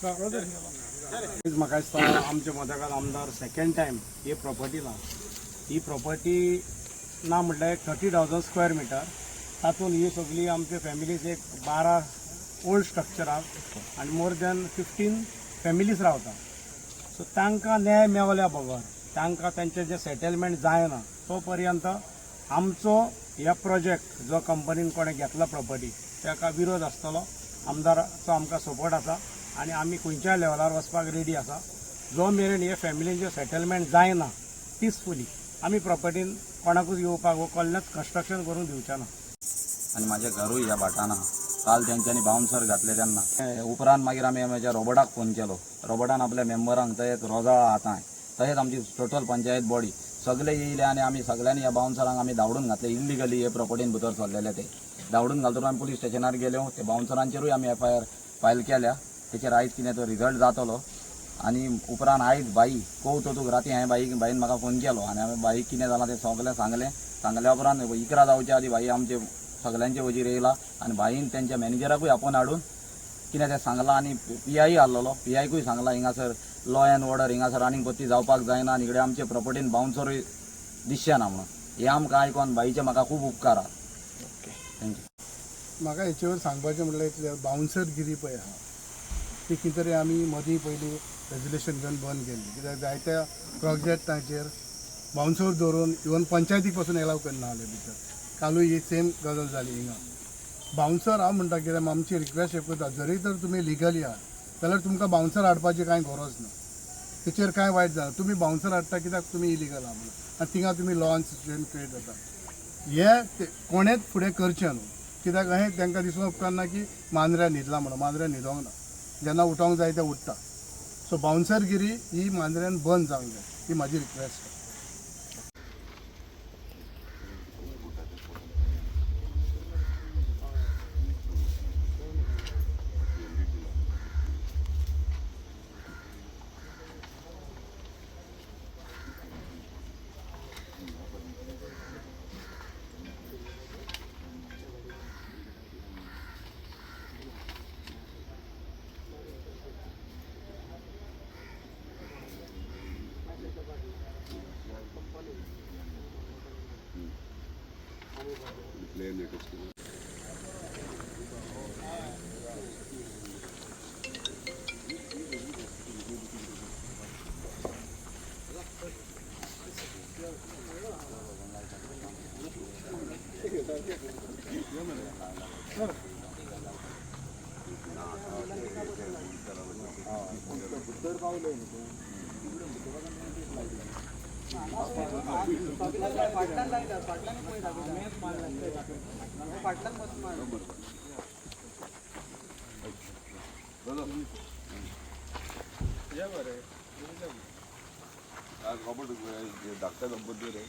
म्हाका दिसता आमच्या मदकात आमदार सेकंड टायम ही प्रॉपर्टी ना ही प्रॉपर्टी ना म्हटल्यार 30,000 स्क्वेअर मिटर तातूंत ही सगळी आमच्या फॅमिलीज एक 12 ओल्ड स्ट्रक्चर आहात आनी मोर दॅन 15 फॅमिलीज रावता. सो तांकां न्याय मेवल्या बगर तांकां तेंचें जें सेटलमेंट जायना तो पर्यंत आमचो ह्या प्रोजेक्ट जो कंपनीन कोणें घेतला प्रॉपर्टी ताका विरोध आसतलो. आमदाराचो आमकां सपोर्ट आसा आनी आमी खंयच्याय लेवलार वचपाक रेडी आसा. जो मेरेन हे फॅमिलींचें सेटलमेंट जायना पिसफुली आमी प्रॉपर्टीन कोणाकूच येवपाक वो कसलेंच कन्स्ट्रक्शन करून दिवचें ना. आनी म्हाजें घरूय ह्या भाटाना काल तेंच्यांनी बाउन्सर घातले तेन्ना उपरांत मागीर आमी म्हाज्या रोबोटाक फोन केलो. रोबोटान आपल्या मेंबरांक तयेत रोजाळा हाताय तयेत आमची टोटल पंचायत बॉडी सगळे येयले आनी आमी सगळ्यांनी ह्या बाउन्सरांक आमी धांवडून घातले. इल्लिगली हे प्रॉपर्टीन भितर सरलेले ते धांवडून घालतलो आमी पुलीस स्टेशनार गेल्यो. ते बाउन्सरांचेरूय आमी FIR फायल केल्या. तेचेर आयज कितें तो रिजल्ट जातलो आनी उपरांत आयज बाई कवतोतूक राती हांवें बाईन म्हाका फोन केलो आनी हांवें बाईक कितें जालां तें सगळें सांगल्या उपरांत इकरा जावच्या आदी बाई आमचे सगळ्यांचे वजीर येयला आनी बाईन तेंच्या मॅनेजराकूय आपोवन हाडून कितें तें सांगलां आनी PI हाडलेलो. PIकूय सांगलां हिंगासर लॉ एंड ऑर्डर हिंगासर आनीक पत्ती जावपाक जायना आनी इकडे आमचे प्रॉपर्टीन बाउन्सरूय दिसचे ना म्हणून हें आमकां आयकोन बाईचे म्हाका खूब उपकार आहा. थँक्यू. म्हाका हेचे वयर सांगपाचें म्हणल्यार बाउन्सरगिरी पळय आहा ती कितें तरी आमी मदीं पयलीं रेजुलेशन घेवन बंद केल्ली. कित्याक जायत्या प्रोजेक्टांचेर बाउन्सर दवरून इवन पंचायतीक पासून एलाव करना जाले भितर. कालूय ही सेम गजाल जाली हिंगा. बाउन्सर हांव म्हणटा कितें आमची रिक्वेस्ट एक करता जरी तर तुमी लिगली आहात जाल्यार तुमकां बाउन्सर हाडपाची कांय गरज ना. तेचेर कांय वायट जाना. तुमी बाउन्सर हाडटा कित्याक तुमी इलिगल आहा म्हणून आनी थिंगा तुमी लॉ एंड सिस्टम क्रिएट जाता. हें कोणेच फुडें करचें न्हू. कित्याक अशें तांकां दिसूंक उपकारना की मांद्र्यान न्हिदला म्हणून. मांद्र्यान न्हिदोंक ना. जेन्ना उठोंक जाय तें उठटा. सो बाउन्सरगिरी ही मांद्र्यान बंद जावंक जाय ही म्हाजी रिक्वेस्ट. धाकट्या दंपती रे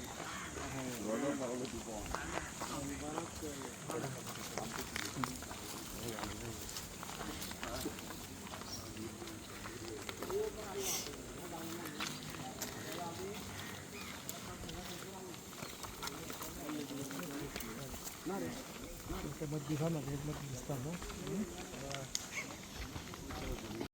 दिसता